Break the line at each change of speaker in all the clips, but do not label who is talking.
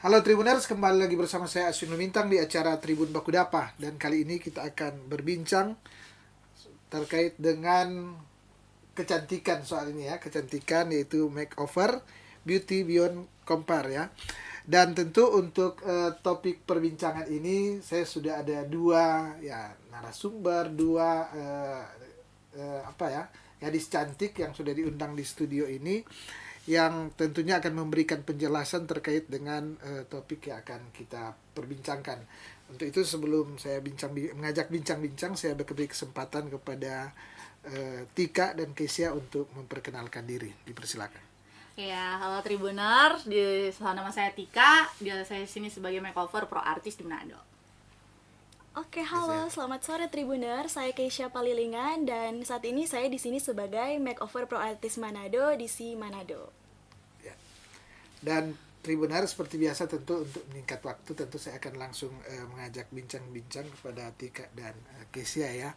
Halo Tribuners, kembali lagi bersama saya Asyun Lumintang di acara Tribun Bakudapa. Dan kali ini kita akan berbincang terkait dengan kecantikan soal ini ya. Kecantikan yaitu makeover, beauty beyond compare ya. Dan tentu untuk topik perbincangan ini saya sudah ada dua ya narasumber, dua gadis cantik yang sudah diundang di studio ini, yang tentunya akan memberikan penjelasan terkait dengan topik yang akan kita perbincangkan. Untuk itu sebelum saya mengajak bincang-bincang, saya beri kesempatan kepada Tika dan Kesia untuk memperkenalkan diri. Dipersilakan.
Ya, halo Tribuner, nama saya Tika, saya sini sebagai makeover pro artis di Manado.
Oke, halo, selamat sore Tribuner. Saya Keisha Palilingan dan saat ini saya di sini sebagai makeover pro artis Manado di Si Manado.
Ya. Dan Tribuner seperti biasa tentu untuk meningkat waktu tentu saya akan langsung mengajak bincang-bincang kepada Tika dan Kesia ya.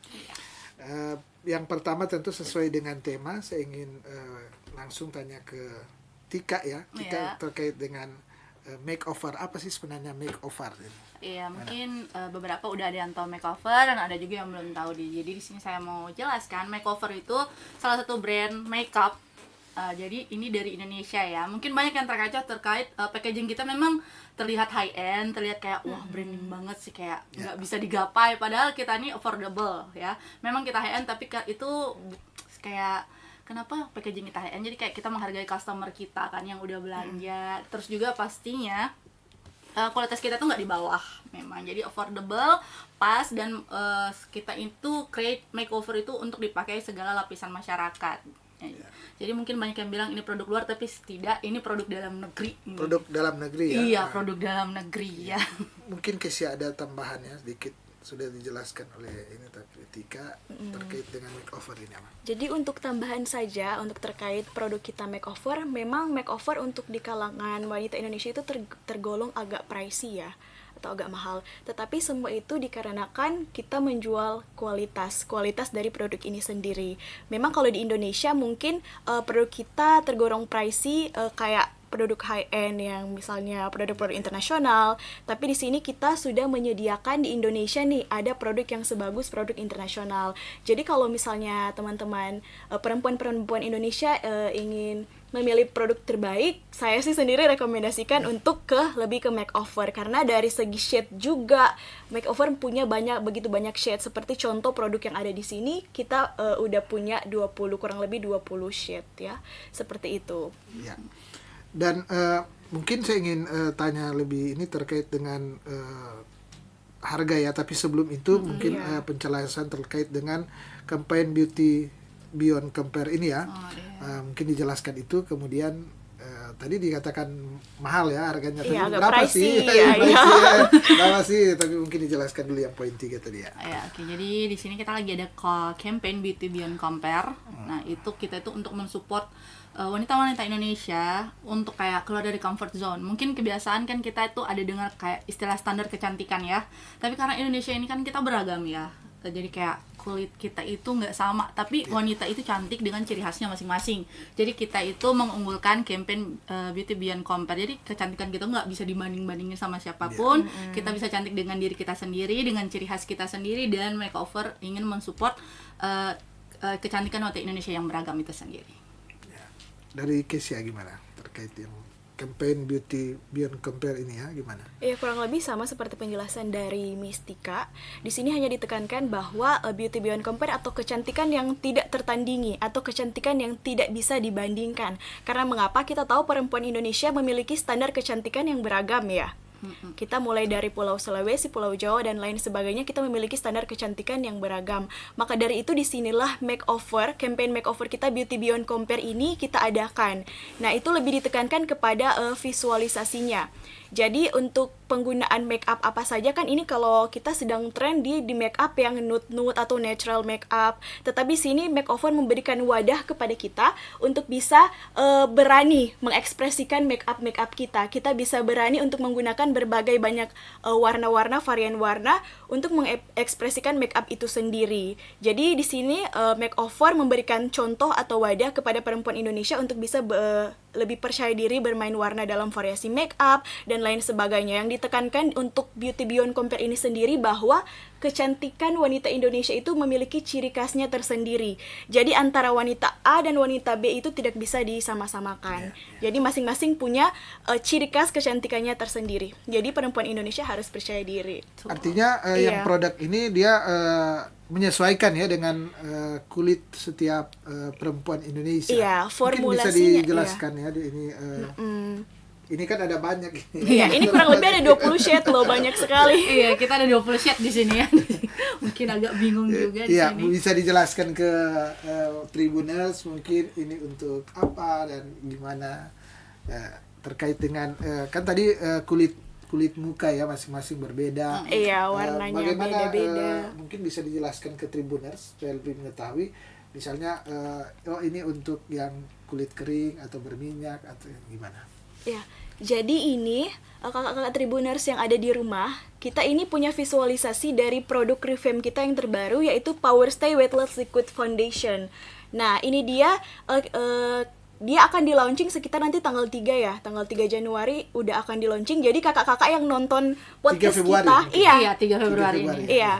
Yang pertama tentu sesuai dengan tema, saya ingin langsung tanya ke Tika ya. Tika terkait dengan makeover. Apa sih sebenarnya makeover?
Iya, mungkin beberapa udah ada yang tahu makeover dan ada juga yang belum tahu. Jadi di sini saya mau jelaskan, makeover itu salah satu brand makeup. Jadi ini dari Indonesia ya. Mungkin banyak yang terkaca terkait packaging kita memang terlihat high end, terlihat kayak wah branding banget sih, kayak nggak bisa digapai. Padahal kita ini affordable ya. Memang kita high end tapi itu kayak kenapa packaging kita high end? Jadi kayak kita menghargai customer kita kan yang udah belanja. Terus juga pastinya kualitas kita tuh nggak di bawah memang, jadi affordable, pas, dan kita itu create makeover itu untuk dipakai segala lapisan masyarakat. Jadi mungkin banyak yang bilang ini produk luar, tapi tidak, ini produk dalam negeri.
Produk dalam negeri ya?
Iya, produk dalam negeri ya.
Mungkin Kesia ada tambahannya sedikit, sudah dijelaskan oleh ini tapi Tika terkait dengan makeover ini apa?
Jadi untuk tambahan saja untuk terkait produk kita makeover, memang makeover untuk di kalangan wanita Indonesia itu tergolong agak pricey ya, atau agak mahal. Tetapi semua itu dikarenakan kita menjual kualitas dari produk ini sendiri. Memang kalau di Indonesia mungkin produk kita tergolong pricey kayak produk high end yang misalnya produk-produk internasional, tapi di sini kita sudah menyediakan di Indonesia nih ada produk yang sebagus produk internasional. Jadi kalau misalnya teman-teman perempuan-perempuan Indonesia ingin memilih produk terbaik, saya sih sendiri rekomendasikan untuk lebih ke makeover, karena dari segi shade juga makeover punya begitu banyak shade. Seperti contoh produk yang ada di sini, kita udah punya kurang lebih 20 shade ya. Seperti itu.
Ya. Dan mungkin saya ingin tanya lebih ini terkait dengan harga ya, tapi sebelum itu mungkin penjelasan terkait dengan campaign Beauty Beyond Compare ini ya. Mungkin dijelaskan itu, kemudian tadi dikatakan mahal ya harganya, tapi berapa sih? Berapa sih? Tapi mungkin dijelaskan dulu yang poin 3 tadi ya.
Oke. Jadi di sini kita lagi ada campaign Beauty Beyond Compare. Nah, itu kita itu untuk mensupport wanita-wanita Indonesia untuk kayak keluar dari comfort zone. Mungkin kebiasaan kan kita itu ada dengar kayak istilah standar kecantikan ya. Tapi karena Indonesia ini kan kita beragam ya. Jadi kayak kulit kita itu nggak sama, tapi wanita itu cantik dengan ciri khasnya masing-masing. Jadi kita itu mengunggulkan campaign Beauty Beyond Compare. Jadi kecantikan kita nggak bisa dibanding-bandingin sama siapapun. Kita bisa cantik dengan diri kita sendiri, dengan ciri khas kita sendiri, dan makeover ingin mensupport kecantikan wanita Indonesia yang beragam itu sendiri.
Dari Kesia gimana terkait yang campaign Beauty Beyond Compare ini ya, gimana?
Ya, kurang lebih sama seperti penjelasan dari Miss Tika. Di sini hanya ditekankan bahwa Beauty Beyond Compare atau kecantikan yang tidak tertandingi atau kecantikan yang tidak bisa dibandingkan. Karena mengapa? Kita tahu perempuan Indonesia memiliki standar kecantikan yang beragam ya. Kita mulai dari Pulau Sulawesi, Pulau Jawa, dan lain sebagainya, kita memiliki standar kecantikan yang beragam. Maka dari itu disinilah campaign makeover kita Beauty Beyond Compare ini kita adakan. Nah, itu lebih ditekankan kepada visualisasinya. Jadi untuk penggunaan make up apa saja kan ini kalau kita sedang tren di make up yang nude atau natural make up. Tetapi sini makeover memberikan wadah kepada kita untuk bisa berani mengekspresikan make up kita. Kita bisa berani untuk menggunakan berbagai banyak warna-warna, varian warna untuk mengekspresikan make up itu sendiri. Jadi di sini makeover memberikan contoh atau wadah kepada perempuan Indonesia untuk bisa lebih percaya diri bermain warna dalam variasi make up dan lain sebagainya. Yang ditekankan untuk Beauty Beyond Compare ini sendiri bahwa kecantikan wanita Indonesia itu memiliki ciri khasnya tersendiri. Jadi antara wanita A dan wanita B itu tidak bisa disama-samakan. Jadi masing-masing punya ciri khas kecantikannya tersendiri. Jadi perempuan Indonesia harus percaya diri.
Artinya yang produk ini dia menyesuaikan ya dengan kulit setiap perempuan Indonesia.
Iya,
mungkin bisa
formulasinya,
dijelaskan ya di ini. Ini kan ada banyak ini.
Iya, ini kurang lebih ada 20 shade loh, banyak sekali.
Iya, kita ada 20 shade di sini ya. Mungkin agak bingung juga di
Iya,
sini.
bisa dijelaskan ke Tribuners mungkin ini untuk apa dan gimana terkait dengan kan tadi kulit muka ya masing-masing berbeda.
Iya, warnanya
Bagaimana
beda-beda.
mungkin bisa dijelaskan ke Tribuners supaya lebih mengetahui. Misalnya ini untuk yang kulit kering atau berminyak atau gimana?
Ya, jadi ini kakak-kakak Tribuners yang ada di rumah, kita ini punya visualisasi dari produk revamp kita yang terbaru, yaitu Power Stay Weightless Liquid Foundation. Nah, ini dia akan di-launching sekitar nanti tanggal 3 ya, tanggal 3 Januari udah akan di-launching. Jadi kakak-kakak yang nonton podcast
3 Februari,
kita,
mungkin.
Iya, 3 Februari ini.
Iya.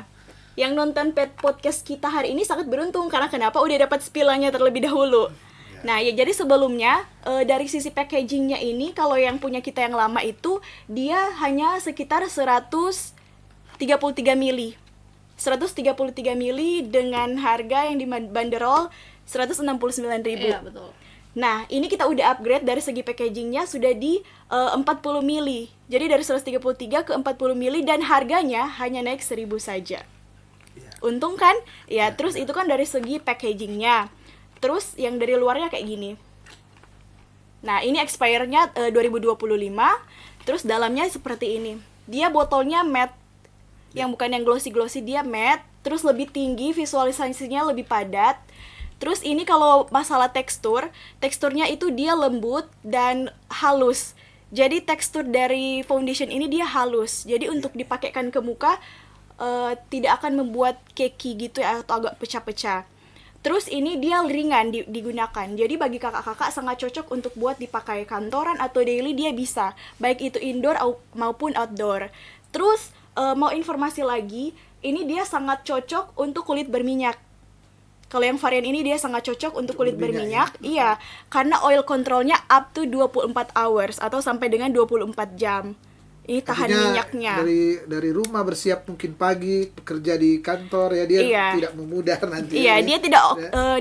Yang nonton podcast kita hari ini sangat beruntung karena kenapa udah dapat spillannya terlebih dahulu. Nah, ya jadi sebelumnya dari sisi packagingnya ini kalau yang punya kita yang lama itu dia hanya sekitar 133 mili. 133 mili dengan harga yang dibanderol 169.000.
Iya, betul.
Nah, ini kita udah upgrade dari segi packagingnya sudah di 40 mili. Jadi dari 133 ke 40 mili dan harganya hanya naik 1.000 saja. Untung kan? Ya, terus itu kan dari segi packagingnya. Terus yang dari luarnya kayak gini. Nah, ini expire-nya 2025. Terus dalamnya seperti ini. Dia botolnya matte. Yang bukan yang glossy-glossy, dia matte. Terus lebih tinggi, visualisasinya lebih padat. Terus ini kalau masalah teksturnya itu dia lembut dan halus. Jadi tekstur dari foundation ini dia halus. Jadi untuk dipakaikan ke muka tidak akan membuat cakey gitu ya, atau agak pecah-pecah. Terus ini dia ringan digunakan. Jadi bagi kakak-kakak sangat cocok untuk buat dipakai kantoran atau daily dia bisa. Baik itu indoor maupun outdoor. Terus mau informasi lagi, ini dia sangat cocok untuk kulit berminyak. Kalau yang varian ini dia sangat cocok untuk kulit berminyak. Ya? Iya, karena oil controlnya up to 24 hours atau sampai dengan 24 jam. Ini tahan minyaknya.
Dari rumah bersiap mungkin pagi bekerja di kantor ya dia tidak memudar nanti.
Iya, dia tidak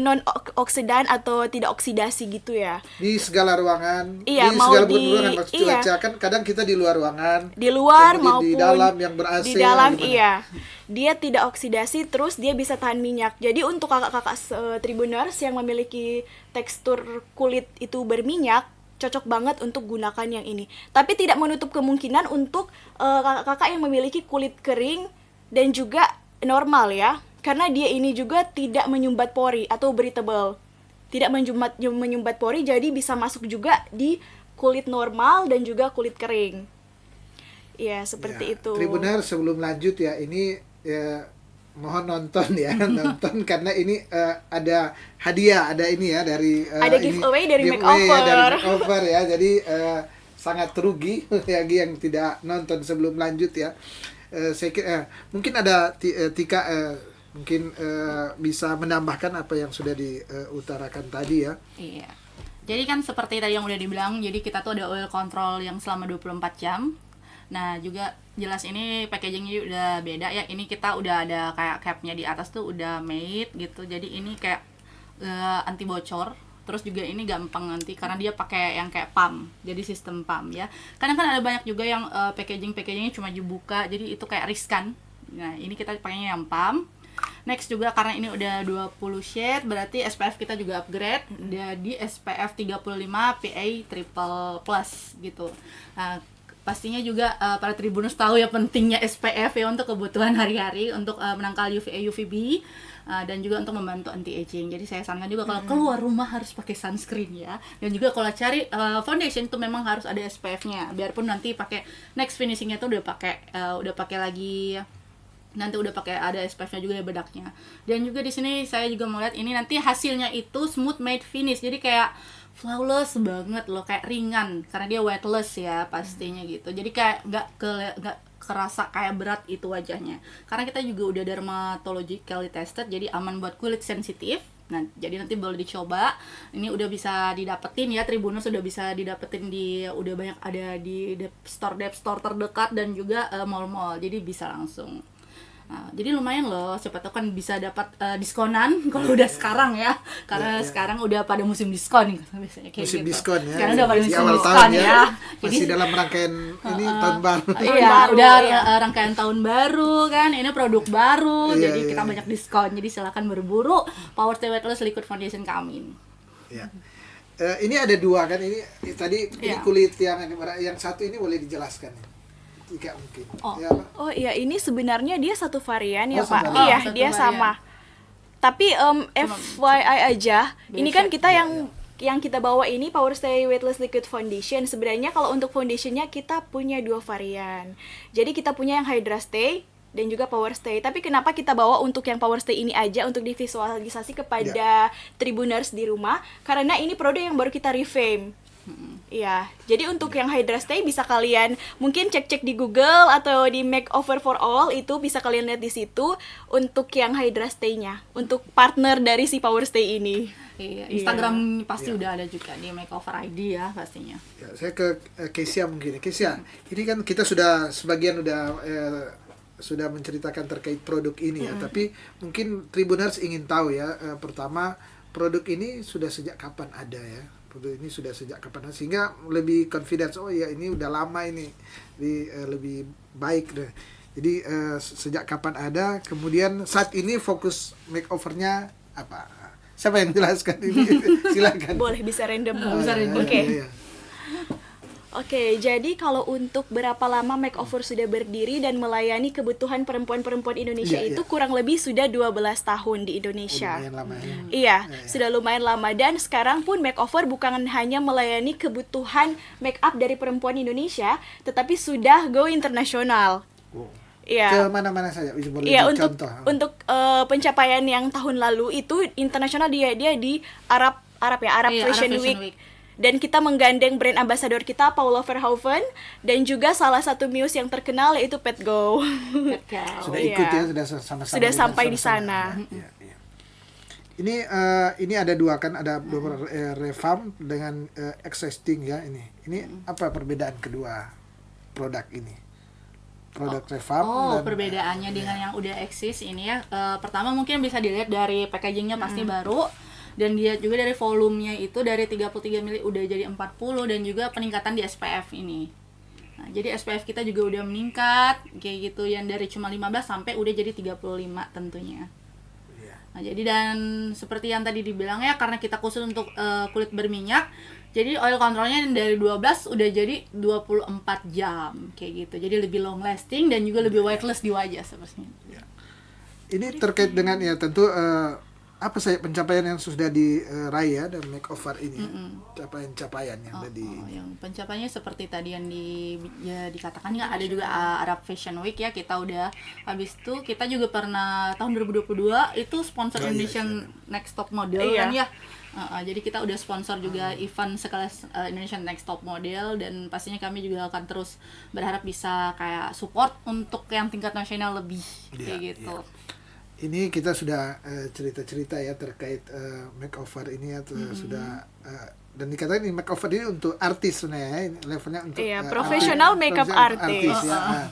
non oksidan atau tidak oksidasi gitu ya.
Di segala ruangan.
Iya,
di
mau
segala
di
ruangan maksud cuaca kan kadang kita di luar ruangan.
Di luar maupun
di dalam yang ber-AC.
Di dalam iya. Dia tidak oksidasi terus dia bisa tahan minyak. Jadi untuk kakak-kakak Tribuners yang memiliki tekstur kulit itu berminyak cocok banget untuk gunakan yang ini. Tapi tidak menutup kemungkinan untuk kakak-kakak yang memiliki kulit kering dan juga normal ya. Karena dia ini juga tidak menyumbat pori atau breathable. Tidak menyumbat pori, jadi bisa masuk juga di kulit normal dan juga kulit kering. Ya, seperti itu.
Tribuners, sebelum lanjut ya, ini mohon nonton ya, nonton karena ini ada hadiah, ada ini ya dari
ada giveaway dari
giveaway
makeover.
Ya, dari makeover ya. Jadi sangat rugi bagi yang tidak nonton sebelum lanjut ya. Saya kira mungkin ada Tika mungkin bisa menambahkan apa yang sudah diutarakan tadi ya.
Iya. Jadi kan seperti tadi yang udah dibilang, jadi kita tuh ada oil control yang selama 24 jam. Nah, juga jelas ini packagingnya udah beda ya. Ini kita udah ada kayak capnya di atas tuh udah made gitu. Jadi ini kayak anti bocor. Terus juga ini gampang nanti karena dia pakai yang kayak pump. Jadi sistem pump ya. Kadang kan ada banyak juga yang packagingnya cuma dibuka. Jadi itu kayak riskan. Nah, ini kita pakainya yang pump. Next juga karena ini udah 20 shade, berarti SPF kita juga upgrade jadi SPF 35 PA triple plus gitu. Nah, pastinya juga para Tribuners tahu ya pentingnya SPF ya untuk kebutuhan hari-hari untuk menangkal UVA UVB dan juga untuk membantu anti aging. Jadi saya sarankan juga kalau keluar rumah harus pakai sunscreen ya. Dan juga kalau cari foundation itu memang harus ada SPF-nya. Biarpun nanti pakai next finishingnya tuh udah pakai lagi nanti udah pakai ada SPF-nya juga ya bedaknya. Dan juga di sini saya juga melihat ini nanti hasilnya itu smooth matte finish. Jadi kayak flawless banget loh, kayak ringan karena dia weightless ya pastinya gitu. Jadi kayak nggak kerasa kayak berat itu wajahnya. Karena kita juga udah dermatologically tested, jadi aman buat kulit sensitif. Nah, jadi nanti boleh dicoba. Ini udah bisa didapetin ya, Tribuners sudah bisa didapetin udah banyak ada di dep store terdekat dan juga mall-mall. Jadi bisa langsung. Nah, jadi lumayan loh, siapa tahu kan bisa dapat diskonan kalau udah sekarang ya. Karena sekarang udah pada musim diskon nih biasanya kayak
musim
gitu.
diskon ya.
Sekarang udah pada
Di
musim
awal
diskon
tahun
ya.
Masih
Jadi
dalam rangkaian ini tahun baru.
iya,
baru,
udah
iya.
rangkaian tahun baru kan, ini produk baru,
Iya,
jadi kita
iya.
banyak diskon. Jadi silakan berburu Power Stay Weightless Liquid Foundation kami.
Ya. Ini ada dua kan, ini tadi ini
Iya.
kulit yang satu ini boleh dijelaskan ya? Jika mungkin.
Oh.
Ya, Pak?
Oh iya, ini sebenarnya dia satu varian ya
Oh,
Pak.
sama.
Iya,
Satu
dia
varian.
sama. Tapi FYI aja, ini kan kita
Iya,
yang kita bawa ini Power Stay Weightless Liquid Foundation. Sebenarnya kalau untuk foundationnya kita punya dua varian. Jadi kita punya yang Hydra Stay dan juga Power Stay. Tapi kenapa kita bawa untuk yang Power Stay ini aja untuk divisualisasi kepada Tribuners di rumah? Karena ini produk yang baru kita revamp. Iya, jadi untuk yang Hydra Stay bisa kalian mungkin cek-cek di Google atau di Makeover for All, itu bisa kalian lihat di situ untuk yang Hydra Stay-nya, untuk partner dari si Power Stay ini.
Iya,
Iya.
Instagram pasti udah ada juga di Makeover ID ya pastinya.
Ya, saya ke Kesia mungkin. Kesia, ini kan kita sudah sebagian sudah menceritakan terkait produk ini ya, tapi mungkin Tribuners ingin tahu ya, pertama produk ini sudah sejak kapan ada ya? Produk ini sudah sejak kapan ada, sehingga lebih confidence, oh ya ini udah lama ini, lebih baik deh. Jadi sejak kapan ada, kemudian saat ini fokus makeovernya apa? Siapa yang jelaskan ini? Silakan.
Boleh, bisa random.
Bisa random.
Oke.
Iya.
Oke, jadi kalau untuk berapa lama Makeover sudah berdiri dan melayani kebutuhan perempuan-perempuan Indonesia
Iya,
itu
iya.
kurang lebih sudah 12 tahun di Indonesia.
Lumayan lama ya.
Iya, sudah lumayan lama, dan sekarang pun Makeover bukan hanya melayani kebutuhan make up dari perempuan Indonesia, tetapi sudah go internasional.
Wow.
Iya.
Ke mana-mana saja, boleh
Iya, untuk
contoh.
pencapaian yang tahun lalu itu internasional, dia di Arab
Iya, Arab
Fashion
Fashion
Week.
Week.
Dan kita menggandeng brand ambassador kita Paula Verhoeven dan juga salah satu muse yang terkenal yaitu Pat Go.
Sudah
Iya.
ikut ya, sudah sama-sama.
Sudah sampai di
sama-sama.
sana.
Ya, ya. Ini ada dua kan, ada beberapa revamp dengan existing ya ini. Ini apa perbedaan kedua produk ini? Produk revamp dan
Perbedaannya dengan yang udah eksis ini ya, pertama mungkin bisa dilihat dari packagingnya pasti baru, dan dia juga dari volumenya itu dari 33 mili udah jadi 40, dan juga peningkatan di SPF ini. Nah, jadi SPF kita juga udah meningkat kayak gitu, yang dari cuma 15 sampai udah jadi 35 tentunya.
Iya.
Nah, jadi dan seperti yang tadi dibilang ya, karena kita khusus untuk kulit berminyak, jadi oil controlnya dari 12 udah jadi 24 jam kayak gitu. Jadi lebih long lasting dan juga lebih weightless di wajah sepertinya.
ini terkait dengan ya tentu apa saja pencapaian yang sudah diraih ya dan makeover ini, capaian-capaian yang ada di
Yang pencapaiannya seperti tadi yang dikatakan ya, ada juga Arab Fashion Week ya, kita udah habis itu kita juga pernah tahun 2022 itu sponsor
Oh, iya,
Indonesian Next Top Model
Iya.
kan ya. Jadi kita udah sponsor juga event sekelas Indonesian Next Top Model, dan pastinya kami juga akan terus berharap bisa kayak support untuk yang tingkat nasional lebih kayak
Iya,
gitu.
ini kita sudah cerita-cerita ya terkait makeover ini ya, sudah dan dikatakan ini makeover ini untuk artis sebenarnya ya, ini levelnya untuk
Iya, professional makeup artist.
ya.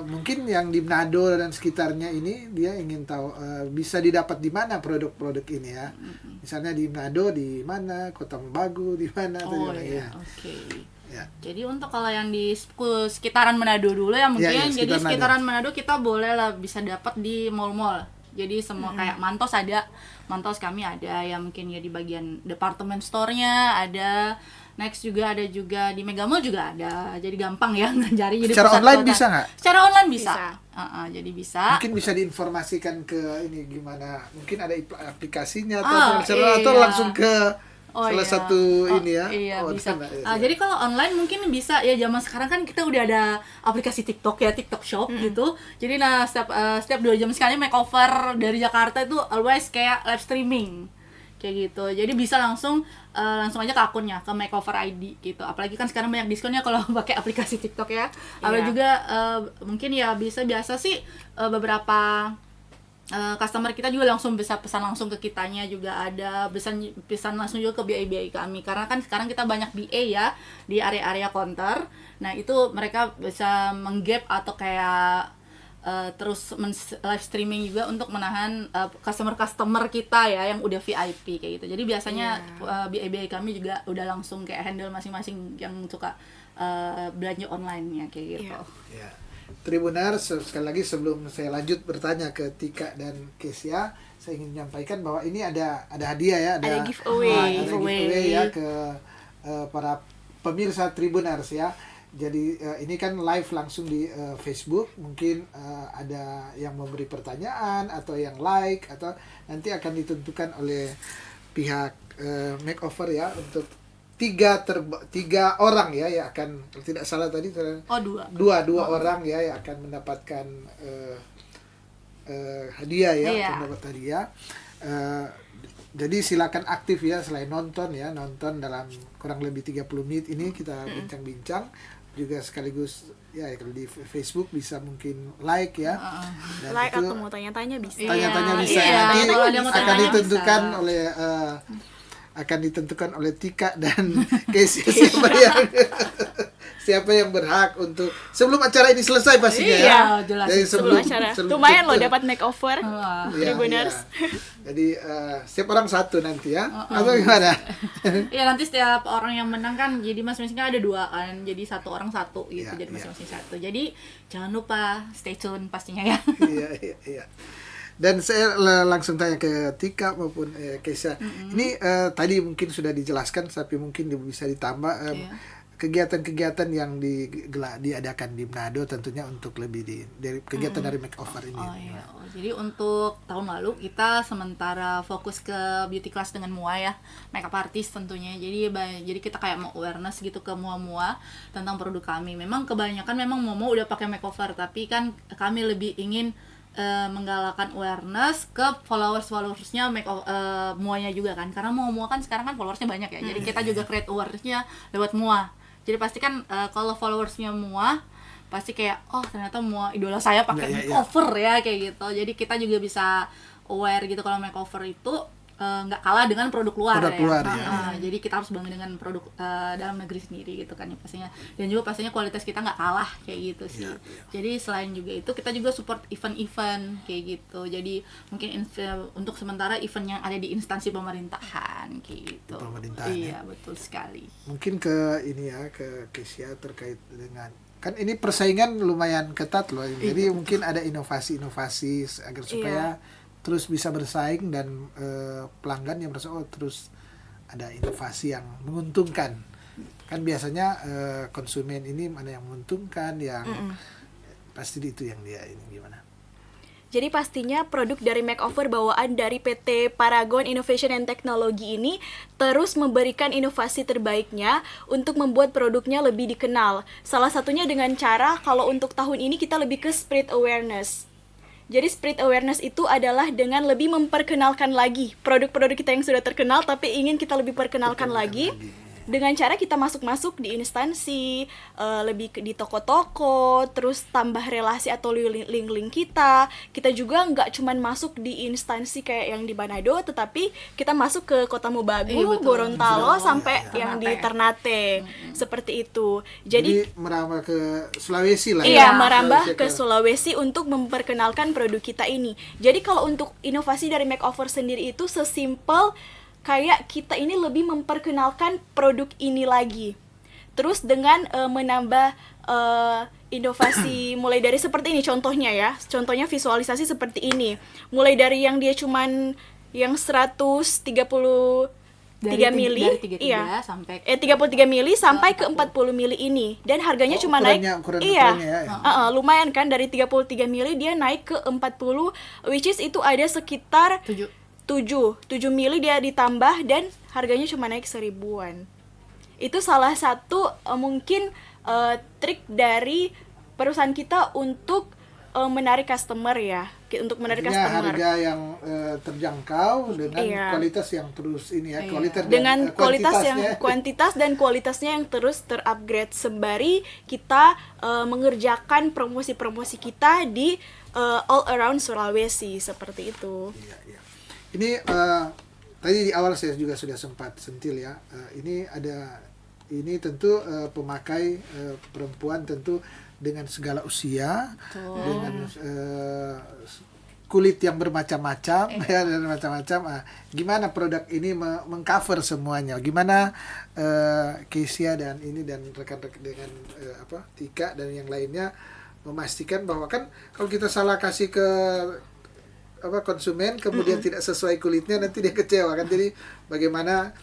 Mungkin yang di Manado dan sekitarnya ini dia ingin tahu bisa didapat di mana produk-produk ini ya. Misalnya di Manado di mana, Kota Membagu di mana atau
Oh
di mana,
iya,
ya.
oke.
Ya.
Jadi untuk kalau yang di sekitaran Manado dulu ya mungkin,
Ya,
jadi
sekitar
sekitaran Manado kita boleh lah bisa dapat di mall-mall. Jadi semua kayak Mantos ada, Mantos kami ada yang mungkin ya di bagian department store-nya ada. Next juga ada juga di Megamall juga ada. Jadi gampang ya cari. Jadi
Secara
pusat
online
kota.
bisa nggak?
Secara online bisa.
Bisa.
Jadi bisa.
Mungkin bisa diinformasikan ke ini gimana? Mungkin ada aplikasinya
Ah,
atau
iya.
atau langsung ke salah
iya.
satu ini ya.
Iya,
Oh,
bisa.
kan, ya.
Jadi kalau online mungkin bisa ya, zaman sekarang kan kita udah ada aplikasi TikTok ya, TikTok Shop gitu. Jadi setiap 2 jam sekali makeover dari Jakarta itu always kayak live streaming. kayak gitu. Jadi bisa langsung aja ke akunnya, ke Makeover ID gitu. Apalagi kan sekarang banyak diskonnya kalau pakai aplikasi TikTok ya. Ada juga mungkin ya biasa sih beberapa customer kita juga langsung bisa pesan langsung ke kitanya, juga ada pesan langsung juga ke BA kami, karena kan sekarang kita banyak BA ya di area-area counter. Nah itu mereka bisa menggap atau kayak terus live streaming juga untuk menahan customer kita ya yang udah VIP kayak gitu. Jadi biasanya BA kami juga udah langsung kayak handle masing-masing yang suka belanja online ya kayak gitu.
Ya. Tribuners, sekali lagi sebelum saya lanjut bertanya ke Tika dan Kesia, saya ingin menyampaikan bahwa ini ada hadiah ya,
ada giveaway,
ada giveaway ya ke para pemirsa Tribuners ya. Jadi ini kan live langsung di Facebook, mungkin ada yang memberi pertanyaan atau yang like, atau nanti akan ditentukan oleh pihak Makeover ya untuk tiga orang ya yang akan, kalau tidak salah tadi dua orang ya yang akan mendapatkan hadiah ya, akan mendapat hadiah. Jadi silakan aktif ya, selain nonton dalam kurang lebih 30 menit ini kita bincang-bincang, juga sekaligus ya kalau di Facebook bisa mungkin like ya, dan
like
itu
atau mau tanya-tanya bisa,
bisa nanti akan ditentukan oleh Tika dan Casey siapa yang berhak untuk sebelum acara ini selesai pastinya
ya.
Jelas.
Jadi
sebelum acara lumayan loh dapat makeover Tribuners.
Jadi setiap orang satu nanti ya, atau gimana?
Ya nanti setiap orang yang menang kan jadi masing-masing ada 2 kan, jadi satu orang satu gitu, jadi masing-masing satu. Jadi jangan lupa stay tune pastinya ya.
Iya. Dan saya langsung tanya ke Tika maupun Kesia. Ini tadi mungkin sudah dijelaskan, tapi mungkin bisa ditambah kegiatan-kegiatan yang diadakan di Manado tentunya untuk lebih dari kegiatan dari Makeover ini.
Jadi untuk tahun lalu kita sementara fokus ke beauty class dengan Mua ya, makeup artist tentunya. Jadi kita kayak mau awareness gitu ke Mua tentang produk kami. Memang kebanyakan Mua udah pakai makeover, tapi kan kami lebih ingin menggalakkan awareness ke followersnya Muanya juga kan, karena Mua kan sekarang kan followersnya banyak ya. Jadi kita juga create awarenessnya lewat Mua. Jadi pasti kan kalau followersnya Mua pasti kayak ternyata Mua idola saya pakai makeover ya kayak gitu. Jadi kita juga bisa aware gitu kalau makeover itu nggak kalah dengan produk luar ya. Jadi kita harus bangga dengan produk dalam negeri sendiri gitu kan ya pastinya. Dan juga pastinya kualitas kita nggak kalah kayak gitu sih. Jadi selain juga itu kita juga support event-event kayak gitu. Jadi mungkin untuk sementara event yang ada di instansi pemerintahan kayak gitu.
Pemerintahan.
Iya, betul sekali.
Mungkin ke Kesia terkait dengan, kan ini persaingan lumayan ketat loh. Jadi mungkin ada inovasi-inovasi agar supaya terus bisa bersaing dan pelanggan yang merasa terus ada inovasi yang menguntungkan. Kan biasanya konsumen ini mana yang menguntungkan, yang pasti itu yang dia ini gimana.
Jadi pastinya produk dari Makeover bawaan dari PT Paragon Innovation and Technology ini terus memberikan inovasi terbaiknya untuk membuat produknya lebih dikenal. Salah satunya dengan cara kalau untuk tahun ini kita lebih ke spread awareness. Jadi spread awareness itu adalah dengan lebih memperkenalkan lagi produk-produk kita yang sudah terkenal, tapi ingin kita lebih perkenalkan lagi. Dengan cara kita masuk-masuk di instansi, lebih di toko-toko, terus tambah relasi atau link-link kita. Kita juga nggak cuman masuk di instansi kayak yang di Manado, tetapi kita masuk ke Kota Mobagu, Gorontalo, sampai yang di Ternate. Seperti itu. Jadi
merambah ke Sulawesi lah.
Iya, merambah ke Sulawesi untuk memperkenalkan produk kita ini. Jadi kalau untuk inovasi dari Makeover sendiri itu sesimpel kayak kita ini lebih memperkenalkan produk ini lagi. Terus dengan menambah inovasi mulai dari seperti ini contohnya ya. Contohnya visualisasi seperti ini. Mulai dari yang dia cuman yang 133 mili,
sampai
33 mili sampai ke 40 mili ini. Dan harganya cuma naik. Lumayan kan, dari 33 mili dia naik ke 40, which is itu ada sekitar 7 mili dia ditambah, dan harganya cuma naik 1.000-an. Itu salah satu mungkin trik dari perusahaan kita untuk menarik customer ya, untuk menarik
Artinya
customer.
harga yang terjangkau dengan
Iya.
kualitas yang terus ini ya,
Iya.
kualitas dan,
Dengan kualitas yang
kuantitasnya.
kuantitas dan kualitasnya yang terus terupgrade sembari kita mengerjakan promosi-promosi kita di all around Sulawesi seperti itu.
Iya, iya. Ini tadi di awal saya juga sudah sempat sentil ya. Ini tentu pemakai perempuan tentu dengan segala usia, dengan kulit yang bermacam-macam ya, dan macam-macam. Gimana produk ini mengcover semuanya? Gimana Kesia dan rekan-rekan dengan Tika dan yang lainnya memastikan bahwa kan kalau kita salah kasih ke konsumen kemudian tidak sesuai kulitnya, nanti dia kecewa kan. Jadi bagaimana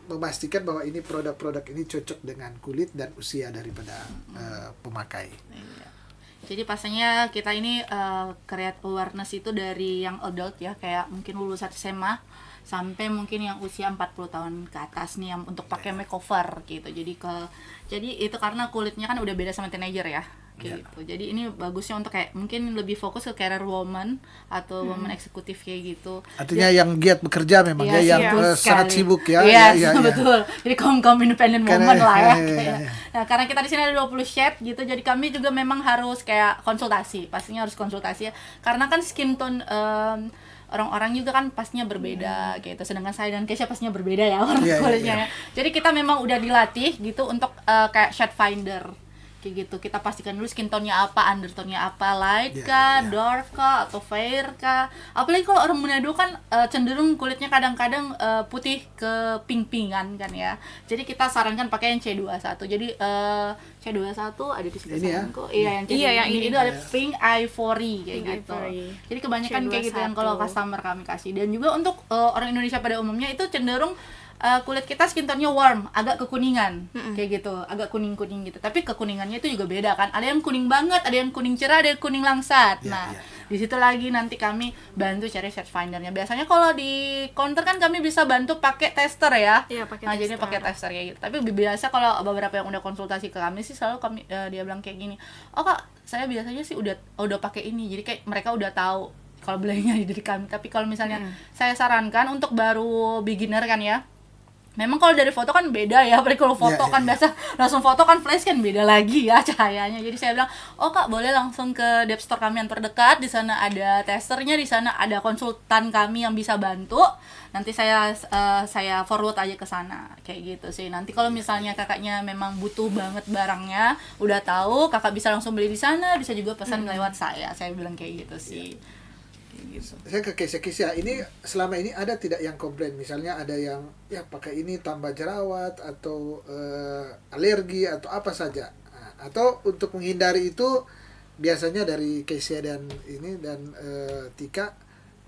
memastikan bahwa ini produk-produk ini cocok dengan kulit dan usia daripada pemakai.
Iya. Jadi pastinya kita ini create awareness itu dari yang adult ya, kayak mungkin lulusan SMA sampai mungkin yang usia 40 tahun ke atas nih yang untuk pakai makeover gitu. Jadi itu karena kulitnya kan udah beda sama teenager ya. Gitu. Jadi ini bagusnya untuk kayak mungkin lebih fokus ke career woman atau woman eksekutif kayak gitu.
Artinya yang giat bekerja memang
Iya,
ya, yang
betul
sangat
sekali.
sibuk ya.
Iya,
Iya, iya.
betul. Jadi kaum independent
Karena-
woman lah ya.
iya,
kayak.
iya.
Nah, karena kita di sini ada 20 shade gitu, jadi kami juga memang harus kayak konsultasi. Pastinya harus konsultasi ya. Karena kan skin tone orang-orang juga kan pastinya berbeda gitu. Sedangkan saya dan Keisha pastinya berbeda ya warna
Iya, iya,
kulitnya.
iya.
Ya. Jadi kita memang udah dilatih gitu untuk kayak shade finder. Kayak gitu, kita pastikan dulu skin tone-nya apa, undertone-nya apa, light
Iya,
kah,
iya.
dark kah, atau fair kah. Apalagi kalau orang Manado kan cenderung kulitnya kadang-kadang putih ke pink-pinkan kan ya. Jadi kita sarankan pakai yang C21. Jadi C21 ada di sebelah
Ini ya?
sampingku. Iya, yang C21.
Iya, yang ini.
Itu ada pink ivory kayak
Pink
gitu.
ivory.
Jadi kebanyakan kayak gitu yang
C21.
kalau customer kami kasih. Dan juga untuk orang Indonesia pada umumnya itu cenderung kulit kita skin tone-nya warm, agak kekuningan, kayak gitu, agak kuning-kuning gitu. Tapi kekuningannya itu juga beda kan. Ada yang kuning banget, ada yang kuning cerah, ada yang kuning langsat.
Iya,
Nah,
iya.
di situ lagi nanti kami bantu cari shade findernya. Biasanya kalau di counter kan kami bisa bantu pakai tester ya.
Iya, pakai
Nah, jadi
tester.
pakai tester kayak gitu. Tapi biasa kalau beberapa yang udah konsultasi ke kami sih selalu kami dia bilang kayak gini. "Oh, Kak, saya biasanya sih udah pakai ini." Jadi kayak mereka udah tahu kalau belinya dari kami. Tapi kalau misalnya saya sarankan untuk baru beginner kan ya. Memang kalau dari foto kan beda ya, apalagi kalau foto
Iya,
kan
iya,
biasa langsung foto kan flash kan beda lagi ya cahayanya. Jadi saya bilang, "Oh, Kak, boleh langsung ke dep store kami yang terdekat, di sana ada testernya, di sana ada konsultan kami yang bisa bantu. Nanti saya forward aja ke sana." Kayak gitu sih. Nanti kalau misalnya kakaknya memang butuh banget barangnya, udah tahu, kakak bisa langsung beli di sana, bisa juga pesan lewat saya. Saya bilang kayak gitu sih. Kayak gitu.
Saya ke Kesia, ini selama ini ada tidak yang komplain, misalnya ada yang ya pakai ini tambah jerawat atau alergi atau apa saja. Nah, atau untuk menghindari itu biasanya dari Kesia dan Tika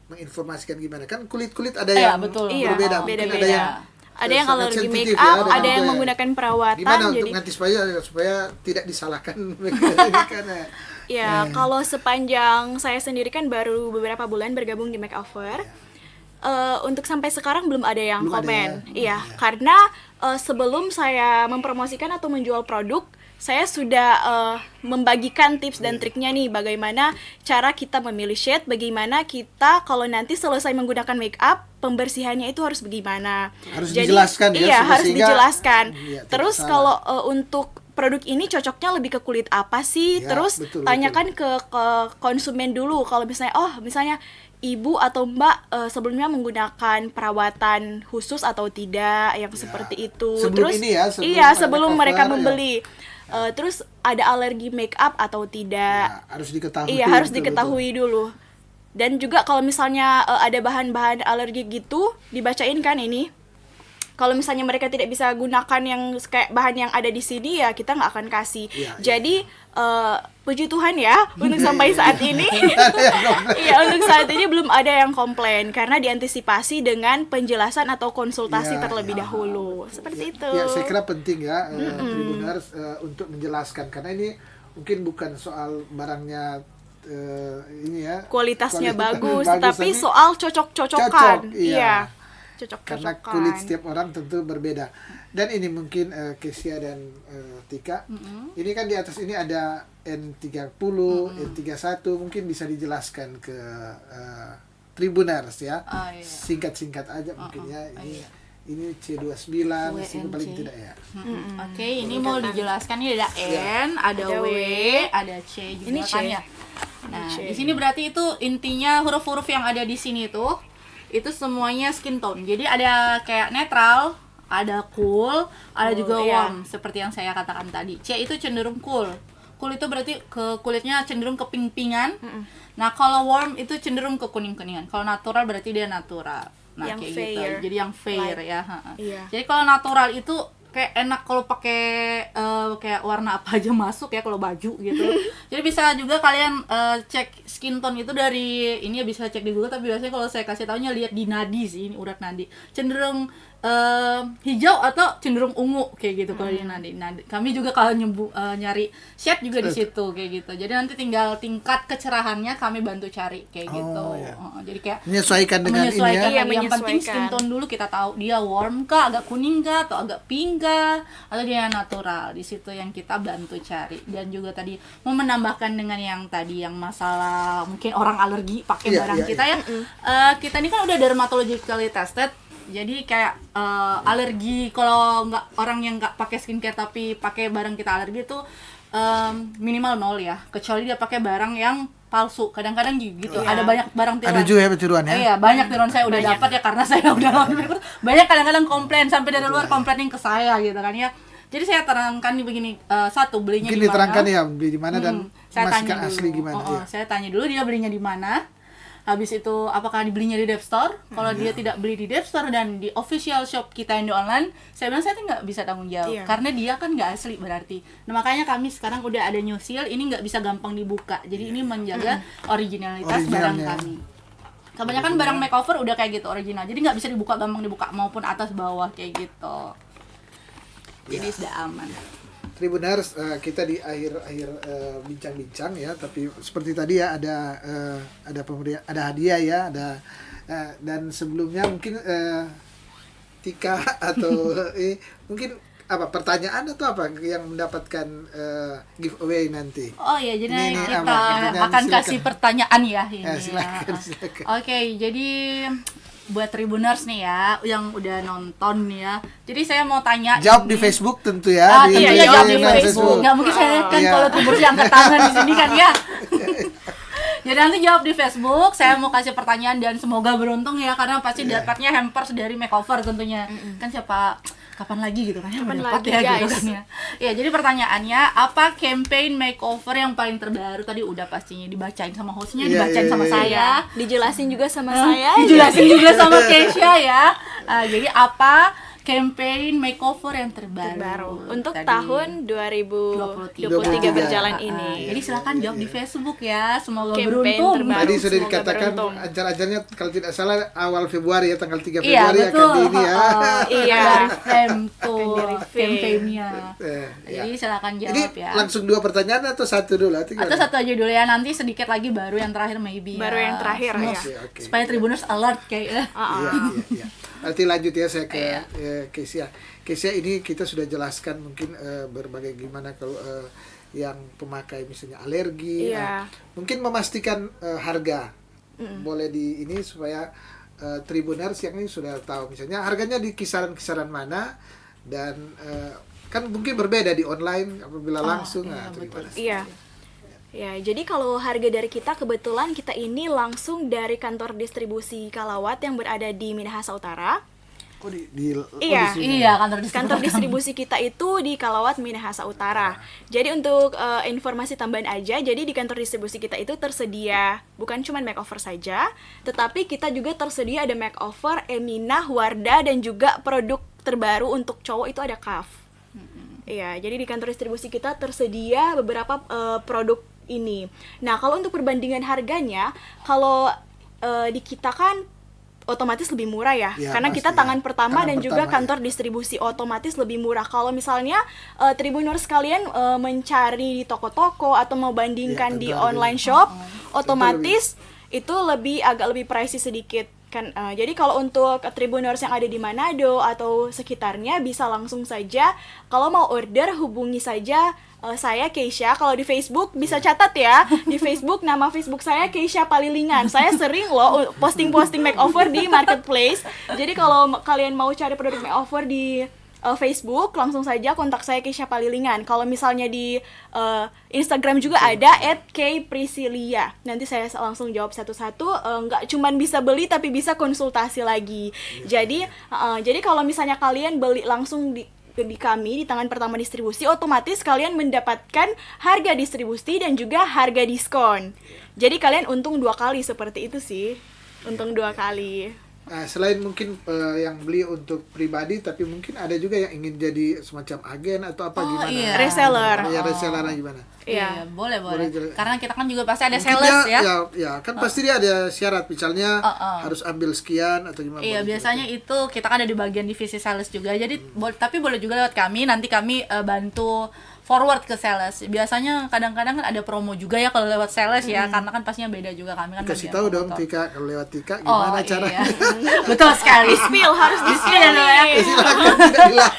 menginformasikan gimana, kan kulit ada
Iya,
yang
betul.
Iya,
berbeda, mungkin
beda-beda.
ada yang
Ada yang
sangat
alergi
sensitif
make up,
dengan
ada yang
itu ya.
menggunakan perawatan.
Gimana
jadi
untuk mengantisipasi supaya tidak disalahkan ini karena
ya, kalau sepanjang saya sendiri kan baru beberapa bulan bergabung di Makeover. Untuk sampai sekarang belum ada yang
Belum ada
komen.
ya?
Iya, karena sebelum saya mempromosikan atau menjual produk, saya sudah membagikan tips dan triknya nih, bagaimana cara kita memilih shade, bagaimana kita kalau nanti selesai menggunakan make up, pembersihannya itu harus bagaimana.
Harus dijelaskan ya,
Iya, harus
sehingga-
dijelaskan.
Iya, tidak
Terus
salah.
kalau untuk produk ini cocoknya lebih ke kulit apa sih?
Ya,
Terus
betul,
tanyakan ke konsumen dulu. Kalau misalnya ibu atau mbak sebelumnya menggunakan perawatan khusus atau tidak, yang seperti itu.
Sebelum
Terus
ini ya, sebelum
iya,
ada
sebelum
cover,
mereka
ya.
membeli. Terus ada alergi make up atau tidak?
Ya, harus diketahui.
Iya, harus
betul-betul.
diketahui dulu. Dan juga kalau misalnya ada bahan-bahan alergi gitu, dibacain kan ini. Kalau misalnya mereka tidak bisa gunakan yang kayak bahan yang ada di sini, ya kita nggak akan kasih.
Iya,
Jadi puji Tuhan ya, untuk sampai saat ini,
Iya.
iya, untuk saat ini belum ada yang komplain karena diantisipasi dengan penjelasan atau konsultasi
Iya,
terlebih
iya.
dahulu. Seperti itu.
Ya, saya kira penting ya Tribuners untuk menjelaskan, karena ini mungkin bukan soal barangnya ini ya
Kualitasnya
kualitas
bagus,
bagus,
tapi soal cocok-cocokan.
cocok, iya. karena
Cocok-cocokan.
kulit setiap orang tentu berbeda. Dan ini mungkin Kesia dan Tika, ini kan di atas ini ada N30, N31, mungkin bisa dijelaskan ke Tribuners ya.
Oh, iya.
Singkat-singkat aja mungkin ya. Ini C29 sih paling tidak ya.
Oke, ini mau dijelaskan ini ada N, ada
Ada
W,
W,
ada C juga
ini
kan
C.
ya. Nah,
C.
di sini berarti itu intinya huruf-huruf yang ada di sini itu semuanya skin tone. Jadi ada kayak netral, ada cool, ada juga
iya.
warm seperti yang saya katakan tadi. C itu cenderung cool. Cool itu berarti ke kulitnya cenderung ke pink-pinkan. Nah, kalau warm itu cenderung ke kuning-kuningan. Kalau natural berarti dia natural. Nah,
Yang
kayak
fair.
gitu. Jadi yang fair
Light.
ya.
Iya.
Jadi kalau natural itu kayak enak kalau pakai kayak warna apa aja masuk ya kalau baju gitu. Jadi bisa juga kalian cek skin tone itu dari ini ya, bisa cek di Google, tapi biasanya kalau saya kasih taunya lihat di nadi sih, ini urat nadi. Cenderung hijau atau cenderung ungu kayak gitu kalau di nadi. Nah, kami juga kalau nyari shade juga di situ kayak gitu. Jadi nanti tinggal tingkat kecerahannya kami bantu cari kayak gitu.
iya.
Jadi kayak
Menyesuaikan dengan ini
menyesuaikan
ya.
Iya,
yang penting skin
menyesuaikan.
tone dulu kita tahu dia warm kah, agak kuning kah, atau agak pink kah, atau dia natural. Di situ yang kita bantu cari. Dan juga tadi mau menambahkan dengan yang tadi yang masalah mungkin orang alergi pakai
Iya,
barang
iya,
kita ya. Kita ini kan udah dermatologically tested. Jadi kayak alergi, kalau nggak orang yang nggak pakai skincare tapi pakai barang kita alergi itu minimal 0 ya, kecuali dia pakai barang yang palsu. Kadang-kadang gitu.
Iya.
Ada banyak barang tiruan.
Ada juga ya tiruan ya.
Iya, banyak tiruan saya udah dapat ya karena saya udah ngalamin. Banyak kadang-kadang komplain sampai dari luar komplaining ke saya gitu kan ya. Jadi saya terangkan nih begini, satu belinya
Mungkin
di mana?
diterangkan ya beli di mana dan
Saya tanya
memastikan
dulu.
asli gimana ya.
Saya tanya dulu dia belinya di mana. Habis itu apakah dibelinya di Dev Store? Kalau dia tidak beli di Dev Store dan di official shop kita yang di online, saya bilang saya nggak bisa tanggung jawab
Iya.
karena dia kan nggak asli berarti. Nah, makanya kami sekarang udah ada new seal, ini nggak bisa gampang dibuka. Jadi ini menjaga originalitas barang
Originalnya.
kami. Kebanyakan barang makeover udah kayak gitu original. Jadi nggak bisa dibuka gampang dibuka maupun atas bawah kayak gitu. Jadi sudah aman.
Tribuners, kita di akhir-akhir bincang-bincang ya, tapi seperti tadi ya ada pemberian, ada hadiah ya, ada dan sebelumnya mungkin Tika atau mungkin apa pertanyaan atau apa yang mendapatkan giveaway nanti.
Oh ya, jadi
Ini
kita
apa? Pertanyaan,
akan
silakan.
kasih pertanyaan ya ini.
Silakan,
ya.
silakan.
Oke, jadi buat Tribuners nih ya yang udah nonton nih ya. Jadi saya mau tanya
Jawab di
ini.
Facebook tentu ya.
Iya,
iya, jawab di
Facebook. Nggak mungkin saya kan
Iya.
kalau Tribuners yang angkat tangan di sini kan ya. Jadi nanti jawab di Facebook, saya mau kasih pertanyaan dan semoga beruntung ya karena pasti
Iya.
dapatnya hampers dari makeover tentunya. Kan siapa kapan lagi gitu kan yang
Kapan
mendapat
lagi,
ya gitu
guys?
kan ya. Ya, jadi pertanyaannya apa campaign makeover yang paling terbaru? Tadi udah pastinya dibacain sama hostnya,
Iya,
dibacain
iya,
sama
iya.
saya.
Dijelasin juga sama saya.
Dijelasin juga sama Keisha ya. Jadi apa campaign makeover yang terbaru?
Untuk
Tadi.
tahun 2023
23
berjalan
Ah,
ini.
jadi silakan jawab di Facebook ya. Semoga
Campaign
beruntung.
terbaru.
Tadi sudah
Semoga
dikatakan
beruntung.
ajar-ajarnya kalau tidak salah awal Februari ya, tanggal 3
Iya,
Februari akan
betul.
di ini ya.
Iya.
Dari frame tuh
Akan di-review.
campaignnya.
Ya.
Jadi silakan
Ini
jawab ya.
langsung 2 pertanyaan atau 1 dulu?
Atau satu aja dulu ya, nanti sedikit lagi baru yang terakhir maybe
Baru
ya.
yang terakhir
Semua-
ya.
Oke.
Supaya Tribuners alert kayaknya.
Iya, iya. Nanti lanjut ya saya ke
Iya.
Kesia. Kesia ini kita sudah jelaskan mungkin berbagai gimana kalau yang pemakai misalnya alergi.
Iya.
Mungkin memastikan harga. Boleh di ini supaya Tribuners yang ini sudah tahu misalnya harganya di kisaran-kisaran mana dan kan mungkin berbeda di online apabila langsung.
iya,
Nah,
betul.
Tribuners.
Iya. Ya, jadi kalau harga dari kita kebetulan kita ini langsung dari kantor distribusi Kalawat yang berada di Minahasa Utara.
Oh,
Iya.
di sini.
Iya, kantor
Kantor distribusi kita itu di Kalawat Minahasa Utara. Jadi untuk informasi tambahan aja, jadi di kantor distribusi kita itu tersedia bukan cuma makeover saja, tetapi kita juga tersedia ada makeover, Eminah, Wardah dan juga produk terbaru untuk cowok itu ada Kaf. Iya, jadi di kantor distribusi kita tersedia beberapa produk ini. Nah, kalau untuk perbandingan harganya, kalau di kita kan otomatis lebih murah ya,
Ya,
karena
pasti
kita
ya.
tangan pertama
Tangan
dan juga
pertama,
kantor distribusi otomatis lebih murah. Kalau misalnya Tribuners kalian mencari di toko-toko atau mau bandingkan
Ya,
di
tentu
online shop, otomatis itu agak lebih pricey sedikit. kan. Jadi kalau untuk Tribuners yang ada di Manado atau sekitarnya bisa langsung saja, kalau mau order hubungi saja saya Keisha. Kalau di Facebook bisa catat ya, di Facebook nama Facebook saya Keisha Palilingan. Saya sering loh posting-posting makeover di marketplace. Jadi kalau kalian mau cari produk makeover di Facebook, langsung saja kontak saya Keisha Palilingan. Kalau misalnya di Instagram juga ada @kpriscilia. Nanti saya langsung jawab satu-satu. Nggak cuman bisa beli tapi bisa konsultasi lagi. Jadi kalau misalnya kalian beli langsung di kami di tangan pertama distribusi, otomatis kalian mendapatkan harga distribusi dan juga harga diskon. Jadi kalian untung 2 kali, seperti itu sih. Untung 2 kali.
Nah, selain mungkin yang beli untuk pribadi, tapi mungkin ada juga yang ingin jadi semacam agen atau apa gimana?
Iya.
Reseller.
Ya, reseller gimana?
Iya, boleh.
Boleh.
Karena kita kan juga pasti ada
Mungkin
sales
dia,
ya.
Ya, kan pasti dia ada syarat, misalnya harus ambil sekian atau gimana?
Iya,
boleh
biasanya itu kita kan ada di bagian divisi sales juga. Jadi tapi boleh juga lewat kami, nanti kami bantu forward ke sales. Biasanya kadang-kadang kan ada promo juga ya kalau lewat sales ya, karena kan pastinya beda juga kami kan.
Kasih
bagian
tahu dong
promotor.
Tika, kalau lewat Tika gimana caranya?
Iya. Betul sekali.
Spill, harus di-spill
Iya,
ya.
Silakan, tidak hilang.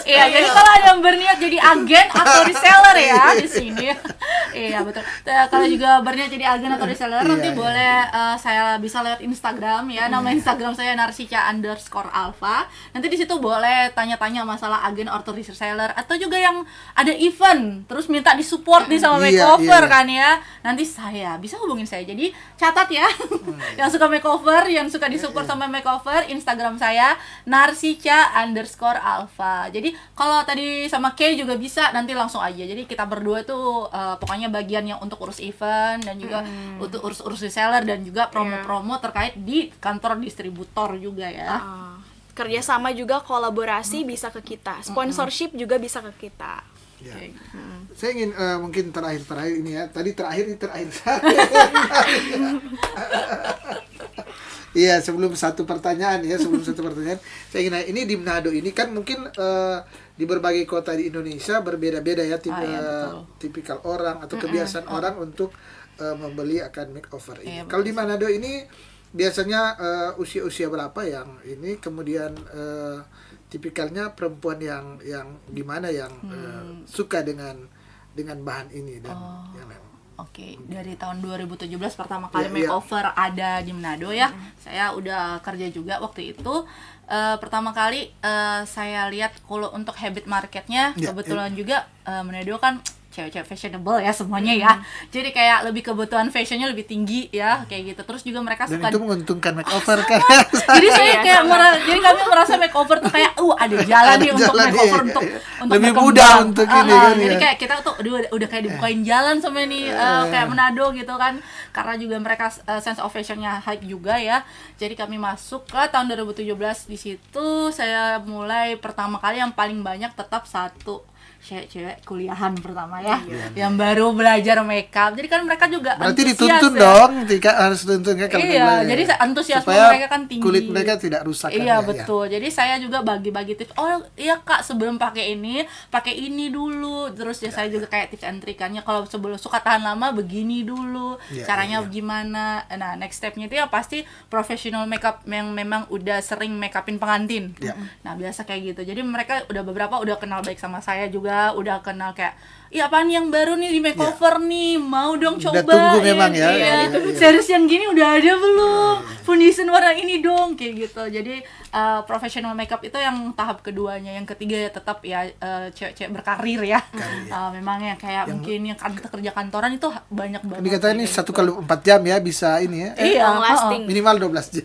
Iya, jadi kalau ada yang berniat jadi agen atau reseller ya di sini. Iya, betul. Kalau juga berniat jadi agen atau reseller, nanti
Iya.
boleh saya bisa lewat Instagram ya. Nama Instagram saya narsica_alpha. Nanti di situ boleh tanya-tanya masalah agen atau reseller, atau juga yang ada event terus minta disupport nih sama
Iya,
makeover
iya.
kan ya. Nanti saya bisa hubungin saya. Jadi catat ya. Yang suka makeover, yang suka disupport sama makeover, Instagram saya narsica_alpha. Jadi kalau tadi sama Kay juga bisa, nanti langsung aja. Jadi kita berdua tuh pokoknya bagian yang untuk urus event dan juga untuk urus reseller dan juga promo-promo terkait di kantor distributor juga ya.
Kerjasama juga, kolaborasi bisa ke kita, sponsorship juga bisa ke kita.
Ya.
Kayak gitu.
Saya ingin mungkin terakhir ini ya. Tadi terakhir Iya, sebelum satu pertanyaan, saya ingin nanya, ini di Manado ini kan mungkin di berbagai kota di Indonesia berbeda-beda ya
betul.
tipikal orang atau kebiasaan orang untuk membeli akan makeover ini.
Iya,
Kalau di Manado ini biasanya usia-usia berapa yang ini, kemudian tipikalnya perempuan yang gimana yang suka dengan bahan ini dan yang lain.
Oke, dari tahun 2017 pertama kali
Iya, iya.
makeover ada di Manado ya. Saya udah kerja juga waktu itu. Pertama kali saya lihat kalau untuk habit marketnya,
Iya,
kebetulan juga Manado kan cewek-cewek fashionable ya semuanya ya. Jadi kayak lebih kebutuhan fashionnya lebih tinggi ya, kayak gitu. Terus juga mereka
Dan
suka
itu menguntungkan makeover kan.
jadi saya
Iya,
kayak jadi kami merasa makeover tuh kayak ada jalan
Ada
nih untuk
jalan,
makeover
iya,
untuk
iya.
untuk
Lebih
berkembang.
mudah untuk ini kan,
Jadi
ya.
kayak kita tuh udah kayak dibukain jalan sama nih kayak Manado gitu kan. Karena juga mereka sense of fashionnya high juga ya. Jadi kami masuk ke tahun 2017, di situ saya mulai pertama kali yang paling banyak tetap satu cewek kuliahan pertama ya, yang baru belajar makeup. Jadi kan mereka juga
Berarti
antusias
dituntun
ya.
dong, Tika harus dituntun ya kalau
Iya,
belajar.
jadi antusiasme
Supaya
mereka kan tinggi.
kulit mereka tidak rusak kan,
Iya,
ya,
betul. Jadi saya juga bagi-bagi tips. Oh iya Kak, sebelum pakai ini dulu. Terus ya saya juga kayak tips and trikannya. Kalau sebelum suka tahan lama begini dulu.
Iya,
Caranya
iya.
gimana? Nah, next stepnya itu ya pasti professional makeup yang memang udah sering makeupin pengantin.
Iya.
Nah, biasa kayak gitu. Jadi mereka beberapa udah kenal baik sama saya juga, udah kenal kayak, iya apaan yang baru nih di makeover nih, mau dong
Udah
coba.
tunggu memang ya.
Iya.
Iya, iya.
Series yang gini udah ada belum? Foundation warna ini dong, kayak gitu. Jadi professional makeup itu yang tahap keduanya. Yang ketiga ya tetap ya cewek-cewek berkarir ya. Memang ya kayak mungkin yang kerja kantoran itu banyak banget.
Dikatakan ini
kayak
1 kali 4 jam ya bisa ini ya.
Iya,
Long lasting.
Minimal 12 jam.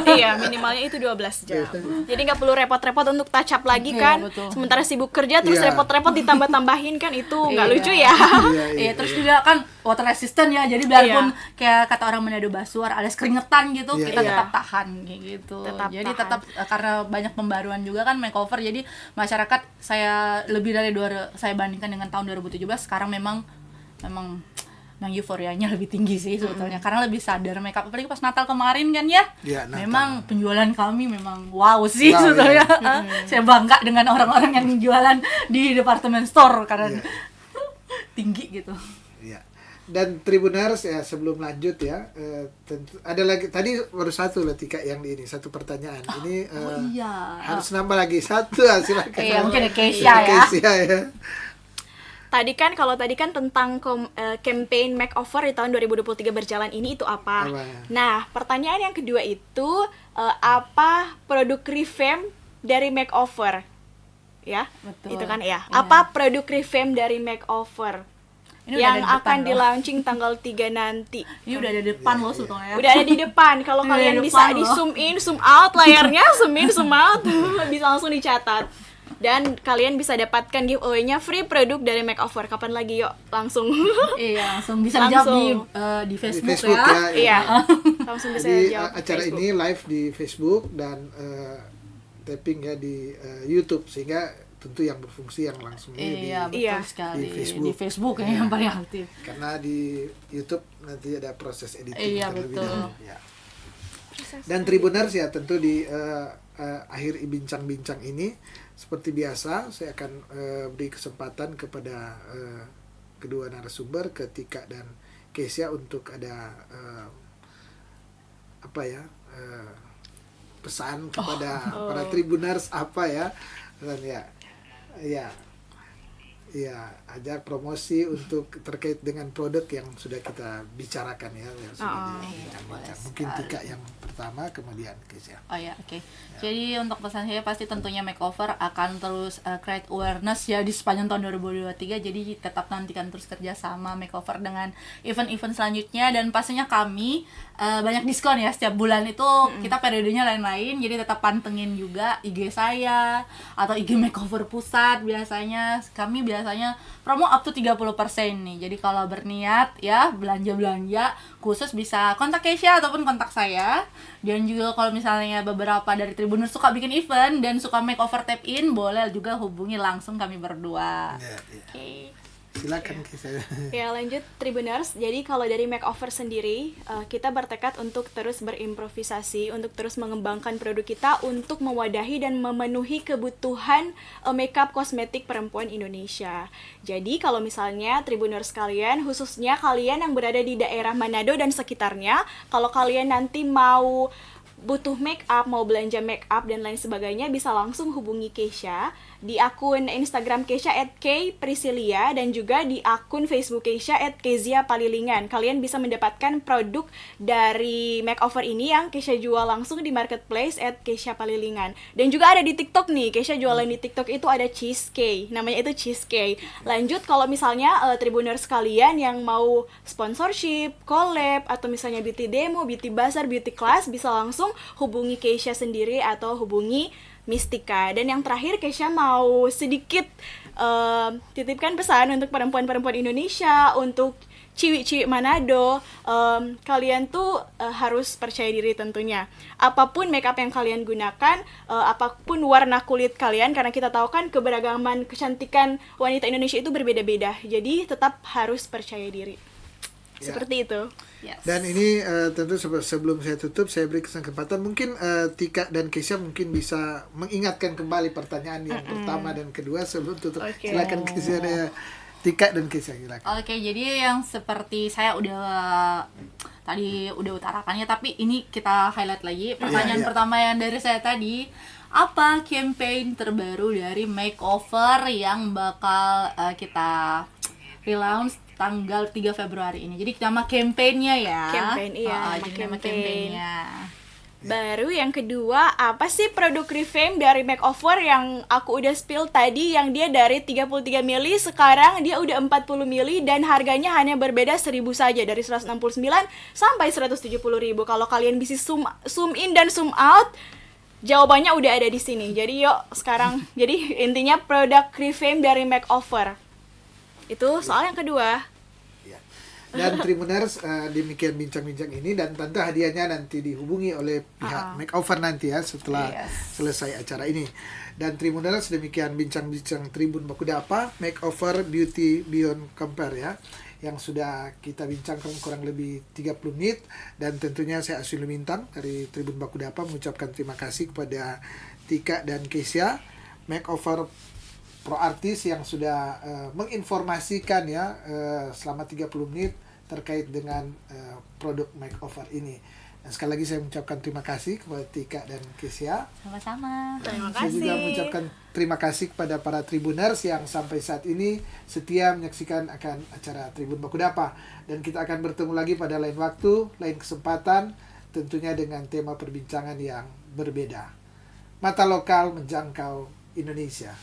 Iya, minimalnya itu 12 jam. Jadi nggak perlu repot-repot untuk touch up lagi
Iya,
kan.
betul.
Sementara sibuk kerja terus
Iya.
repot-repot ditambah-tambahin kan, itu nggak
Iya.
lucu ya.
Iya, terus juga kan water resistant ya, jadi biarpun
Iya.
kayak kata orang Manado basuar alias keringetan gitu,
Iya,
kita
iya.
tetap tahan kayak gitu.
Tetap
Jadi
tahan.
tetap karena banyak pembaruan juga kan makeover, jadi masyarakat saya lebih dari saya bandingkan dengan tahun 2017 sekarang memang euforianya lebih tinggi sih sebetulnya, karena lebih sadar makeup, apalagi pas Natal kemarin kan ya.
Iya, Natal.
Memang penjualan kami memang wow sih
Wow,
sebetulnya.
iya.
Saya bangga dengan orang-orang yang jualan di department store karena
Iya.
tinggi gitu.
Iya. Dan Tribuners ya, sebelum lanjut ya, tentu ada lagi tadi baru satu loh Tika yang di ini satu pertanyaan ini
iya.
harus nambah lagi satu, silakan.
Iya, mungkin ada Keisha ya.
Keisha ya.
Tadi kan tentang campaign makeover di tahun 2023 berjalan ini itu apa?
Apa?
Nah, pertanyaan yang kedua itu apa produk revamp dari makeover? Ya,
Betul.
itu kan ya.
Iya.
Apa produk revamp dari makeover
Ini udah
yang
ada di depan
akan
loh.
di launching tanggal 3 nanti?
Ini udah ada di depan loh sebetulnya.
Udah ada di depan. Kalau
Udah
kalian
di
bisa
depan
di
loh.
zoom in, zoom out layarnya, zoom in, zoom out, bisa langsung dicatat. Dan kalian bisa dapatkan giveaway-nya free produk dari makeover. Kapan lagi yuk? Langsung.
Iya, langsung bisa dijawab di
Di
Facebook,
Facebook
ya.
ya.
Iya. Langsung bisa
Jadi
jawab di
acara
Facebook.
ini live di Facebook dan taping ya di YouTube, sehingga tentu yang berfungsi yang langsung ini
Iya, betul
Iya.
sekali.
di Facebook.
Ya, yang paling aktif.
karena di YouTube nanti ada proses editing
Iya,
terlebih
betul.
dahulu. Ya. Dan Tribuners ya tentu di akhir bincang-bincang ini seperti biasa saya akan beri kesempatan kepada kedua narasumber, Tika dan Keisha, untuk ada pesan kepada para Tribuners apa ya, dan ya ajak promosi untuk terkait dengan produk yang sudah kita bicarakan ya, yang sudah dibincang-bincang. Mungkin Tika yang pertama, kemudian Keisha.
Oh ya, oke. Jadi untuk pesan saya pasti tentunya makeover akan terus create awareness ya di sepanjang tahun 2023. Jadi tetap nantikan terus kerja sama makeover dengan event-event selanjutnya, dan pastinya kami banyak diskon ya setiap bulan itu. Kita periodenya lain-lain, jadi tetap pantengin juga IG saya atau IG makeover pusat. Biasanya kami promo up to 30% nih. Jadi kalau berniat ya belanja-belanja khusus bisa kontak Keisha ataupun kontak saya. Dan juga kalau misalnya beberapa dari Tribuners suka bikin event dan suka makeover tap in, boleh juga hubungi langsung kami berdua.
Ya.
Oke.
Silakan Keisha.
Ya, lanjut Tribuners. Jadi kalau dari makeover sendiri, kita bertekad untuk terus berimprovisasi, untuk terus mengembangkan produk kita untuk mewadahi dan memenuhi kebutuhan makeup kosmetik perempuan Indonesia. Jadi kalau misalnya Tribuners kalian, khususnya kalian yang berada di daerah Manado dan sekitarnya, kalau kalian nanti mau butuh make up, mau belanja make up dan lain sebagainya, bisa langsung hubungi Keisha di akun Instagram Keisha @kpriscilia dan juga di akun Facebook Keisha @kezia_palilingan. Kalian bisa mendapatkan produk dari makeover ini yang Keisha jual langsung di marketplace @keisha_palilingan. Dan juga ada di TikTok nih, Keisha jualan di TikTok itu ada cheesecake, namanya itu cheesecake. Lanjut, kalau misalnya Tribuners kalian yang mau sponsorship, collab, atau misalnya beauty demo, beauty bazar, beauty class, bisa langsung hubungi Keisha sendiri atau hubungi Mistika. Dan yang terakhir, Keisha mau sedikit titipkan pesan untuk perempuan-perempuan Indonesia, untuk ciwi-ciwi Manado. Kalian tuh harus percaya diri tentunya. Apapun makeup yang kalian gunakan, apapun warna kulit kalian, karena kita tahu kan keberagaman kecantikan wanita Indonesia itu berbeda-beda. Jadi tetap harus percaya diri.
Ya.
Seperti itu.
Yes.
Dan ini tentu sebelum saya tutup, saya beri kesempatan mungkin Tika dan Keisha mungkin bisa mengingatkan kembali pertanyaan yang pertama dan kedua sebelum tutup.
Oke.
Silakan Keisha, Tika dan Keisha, silakan.
Oke, jadi yang seperti saya tadi udah utarakannya, tapi ini kita highlight lagi. Pertanyaan
Iya.
pertama yang dari saya tadi, apa campaign terbaru dari makeover yang bakal kita relaunch tanggal 3 Februari ini. Jadi nama campaign-nya ya.
Campaign, iya, nama
Jadi nama
campaign.
campaign-nya.
Baru yang kedua, apa sih produk revamp dari makeover yang aku udah spill tadi, yang dia dari 33 mili sekarang dia udah 40 mili dan harganya hanya berbeda 1.000 saja, dari 169 sampai 170.000. Kalau kalian bisa zoom in dan zoom out, jawabannya udah ada di sini. Jadi yuk sekarang, jadi intinya produk revamp dari makeover. Itu soal yang kedua.
Ya. Dan Tribuners, demikian bincang-bincang ini, dan tentu hadiahnya nanti dihubungi oleh pihak makeover nanti ya setelah selesai acara ini. Dan Tribuners, demikian bincang-bincang Tribun Bakudapa Makeover Beauty Beyond Compare ya, yang sudah kita bincangkan kurang lebih 30 menit. Dan tentunya saya Aswin Lumintang dari Tribun Bakudapa mengucapkan terima kasih kepada Tika dan Keisha, makeover pro artis yang sudah menginformasikan ya selama 30 menit terkait dengan produk makeover ini. Dan sekali lagi saya mengucapkan terima kasih kepada Tika dan Kesia.
Sama-sama.
Terima
Saya juga
kasih.
mengucapkan terima kasih kepada para Tribuners yang sampai saat ini setia menyaksikan akan acara Tribun Bakudapa. Dan kita akan bertemu lagi pada lain waktu, lain kesempatan, tentunya dengan tema perbincangan yang berbeda. Mata lokal menjangkau Indonesia.